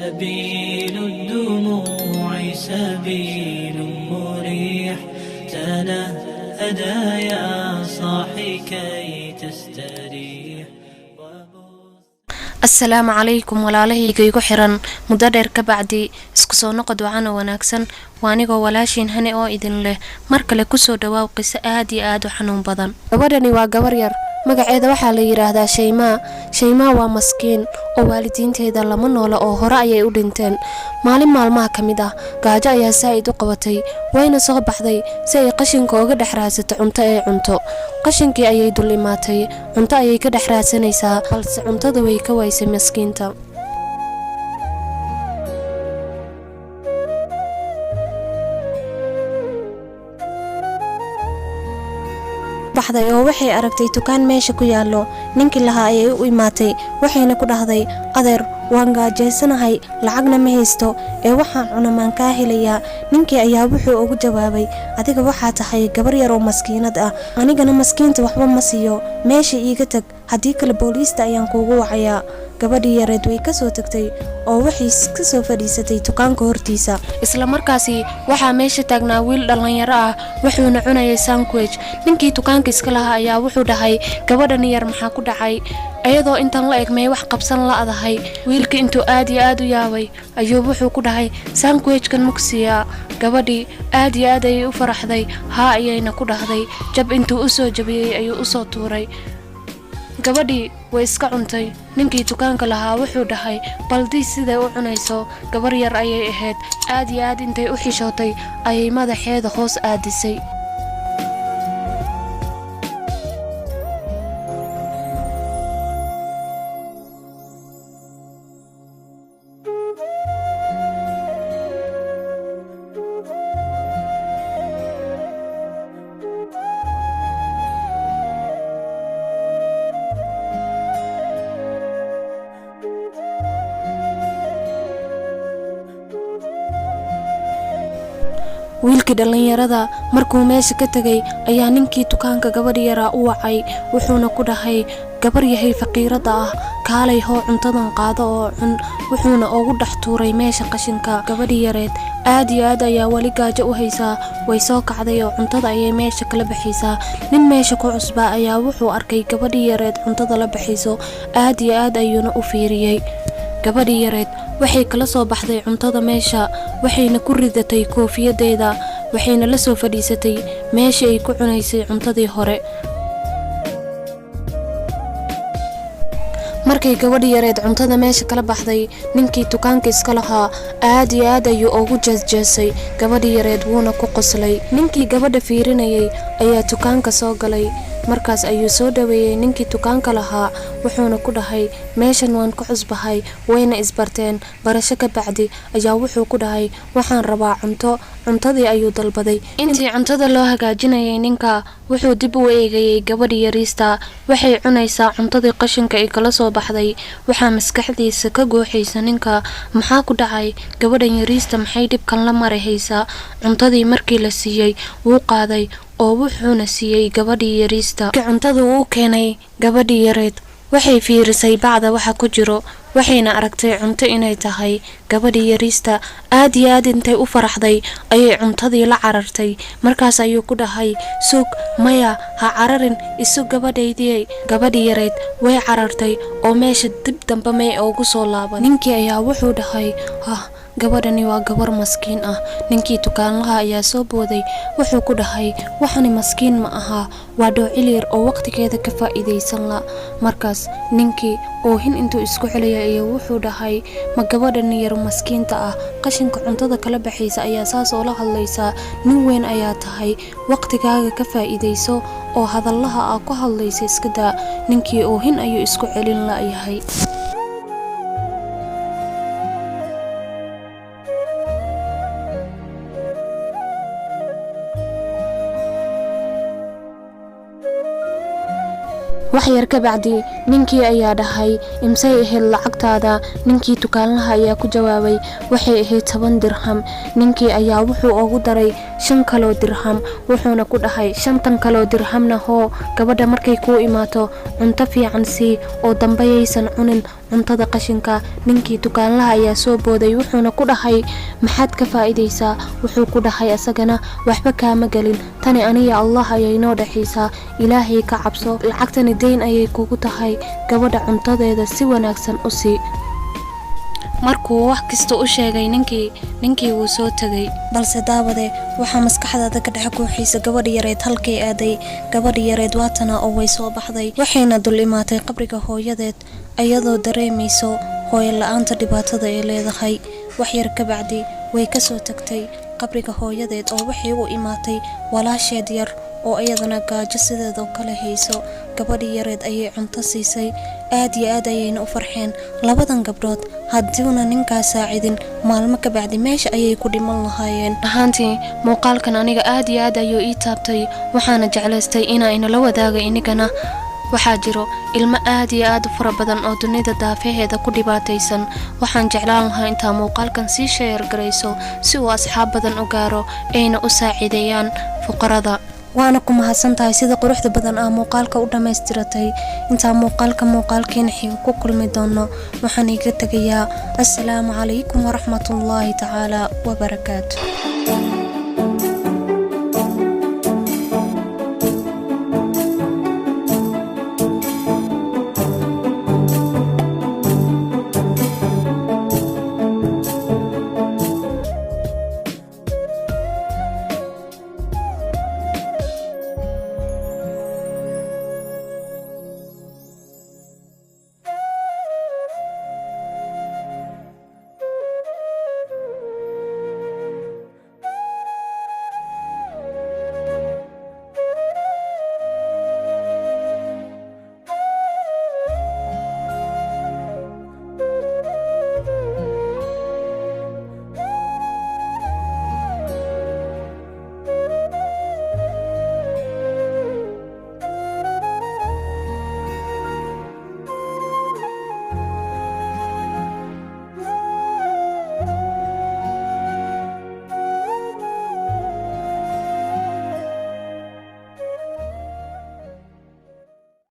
سبيل الدموع سبيل مريح تنهدى يا صاحي كي تستريح. السلام عليكم walaalahayga igu xiran muddo dheer ka bacdi isku soo noqod waxaan wanaagsan waanigo walaashin hane oo idin leh mar kale ku soo dhawaaw qiso aad iyo aad u xanuun badan. gabadhani waa gabar yar magaceeda waxa la yiraahdaa Shaymaa waa maskiin oo waalidiinteeda lama noola oo hore ayay u dhinteen. maalin maalmaha kamid ah gaajo ayaa saaid u qabatay wayna soo baxday si ay qashinka uga dhaxraasato cunto ay cunto. qashinkii ayay dul imaatay cunto ayay ka dhaxraasanaysaa balse cuntada way ka waysay maskiinta. baxday oo waxay aragtay dukaan meesha ku yaalo ninkii lahaa ayay u imaatay waxayna ku dhahday adeer waan gaajeysanahay lacagna ma haysto ee waxaan cunamaan ka helayaa. ninkii ayaa wuxuu ugu jawaabay adiga waxaa tahay gabar yar oo maskiinad ah anigana maskiinta waxba ma siiyo meesha iiga tag haddii kale booliista ayaan kuugu wacayaa. gabadhii yareed way ka soo tagtay oo waxay ka soo fadhiisatay dukaanka hortiisa. isla markaasi waxaa meesha taagnaa wiil dhalinyaro ah wuxuuna cunayay sandwich. ninkii dukaanka iska lahaa ayaa wuxuu dhahay gabadhan yar maxaa ku dhacay ayadoo intan la egmay wax qabsan la adahay. wiilka intuu aad iyo aad u yaabay ayuu wuxuu ku dhahay sandwichkan mugsiya. gabadhii aad iyo aad ayay u faraxday haa ayayna ku dhahday jab intuu u soo jabiyay ayuu u soo tuuray. gabadhii way iska cuntay. ninkii dukaanka lahaa wuxuu dhahay baldii siday u cunayso gabar yar ayay ahayd aad iyo aad intay u xishootay ayay madaxeeda hoos aadisay. wiilkii dhalinyarada markuu meesha ka tagay ayaa ninkii dukaanka gabadh yaraa u wacay wuxuuna ku dhahay gabar yahay faqiirada ah kaalay hoo cuntadan qaado oo cun. wuxuuna ugu dhex tuuray meesha qashinka. gabadhii yareed aad iyo aad ayaa wali gaajo u haysaa way soo kacday oo cuntada ayay meesha kala baxaysaa. nin meesha ku cusbaa ayaa wuxuu arkay gabadhii yareed cuntada la baxayso aad iyo aad ayuuna u fiiriyay. gabadhii yareed waxay kala soo baxday cuntada meesha waxayna ku ridatay koofiyadeeda waxayna la soo fadhiisatay meesha ay ku cunaysay cuntadii hore. markay gabadhii yareed cuntada meesha kala baxday ninkii dukaanka iska lahaa aad iyo aad ayuu ugu jeesjeesay gabadhii yareed wuuna ku qoslay. ninkii gabadha fiirinayay ayaa dukaanka soo galay markaas ayuu soo dhaweeyay ninkii dukaanka lahaa wuxuuna ku dhahay meeshan waan ku cusbahay wayna isbarteen barasho ka bacdi ayaa wuxuu ku dhahay waxaan rabaa cuntadii ayuu dalbaday. intii cuntada loo hagaajinayay ninka wuxuu dib u eegayay gabadhii yariista waxay cunaysaa cuntadii qashinka ay kala soo baxday. waxaa maskaxdiisa ka gooxaysa ninka maxaa ku dhacay gabadhan yariista maxay dhibkan la maraysaa. cuntadii markii la siiyay wuu qaaday oo wuxuuna siiyay gabadhii yariista. cuntada uu keenay gabadhii yareed waxay fiirisay bacda waxa ku jiro waxayna aragtay cunto inay tahay. gabadhii yariista aad iyo aad intay u faraxday ayay cuntadii la carartay. markaas ayuu ku dhahay suug maya ha cararin isu gabadhaydii. gabadhii yareed way carartay oo meesha dib dambe may ugu soo laaban. ninkii ayaa wuxuu dhahay gabadhani waa gabar maskiin ah. ninkii dukaanlaha ayaa soo booday wuxuu ku dhahay waxani maskiin ma aha waa dhoocil yar oo waqtigeeda ka faa'iideysan la. markaas ninkii oohin intuu isku celiyay ayaa wuxuu dhahay ma gabadhan yar maskiinta ah qashinka cuntada kala baxaysa ayaa saas oo la hadlaysaa nin weyn ayaa tahay waqtigaaga ka faa'iideyso oo hadallaha ah ku hadlaysa iska daa. ninkii oohin ayuu isku celin la yahay. wax yar ka bacdi ninkii ayaa dhahay imsay ahayd lacagtaada. ninkii dukaanlaha ayaa ku jawaabay waxay ahayd 10 dirham. ninkii ayaa wuxuu ugu daray 5 kaloo dirham wuxuuna ku dhahay 5 kaloo dirhamna hoo gabadha markay ku imaato cunto fiican sii oo dambayaysan cunin cuntada qashinka. ninkii dukaanlaha ayaa soo booday wuxuuna ku dhahay maxaad ka faa'iidaysaa. wuxuu ku dhahay asagana waxba kaama gelin, tani aniga Allah ayay noo dhaxaysaa, ilaahay ka cabso, lacagtani deyn ayay kugu tahay, gabadha cuntadeeda si wanaagsan u sii. markuu wax kasta u sheegay ninkii wuu soo tagay. balse daawade waxaa maskaxdaada ka dhex guuxaysa gabadha yareed halkay aaday. gabadha yareed waatana oo way soo baxday, waxayna dul imaatay qabriga hooyadeed iyadoo dareemayso hooyo la'aanta dhibaatada ay leedahay. wax yar ka bacdi way ka soo tagtay qabriga hooyadeed oo waxay u imaatay walaasheed yar oo iyadana gaajo sideedoo kale hayso. gabadhii yareed ayay cunto siisay, aad iyo aad ayayna u farxeen labadan gabdhood. haddiuna ninkaas saacidin maalmo ka bacdi meesha ayay ku dhiman lahaayeen. ahaantii muuqaalkan aniga aad iyo aad ayuu ii taabtay, waxaana jeclaystay inaa inala wadaaga inigana. waxaa jiro ilmo aad iyo aad u fara badan oo dunida daafaheeda ku dhibaataysan. waxaan jeclaan lahaa intaa muuqaalkan sii sheer garayso si uu asxaab badan u gaaro ayna u saacideeyaan fuqarada. waana ku mahadsantahay sida quruxda badan aa muuqaalka u dhammaystiratay. intaa muuqaalkeena xiga ku kulmi doono waxaan iga tegayaa assalaamu calaykum waraxmatullaahi tacaala wabarakaatu.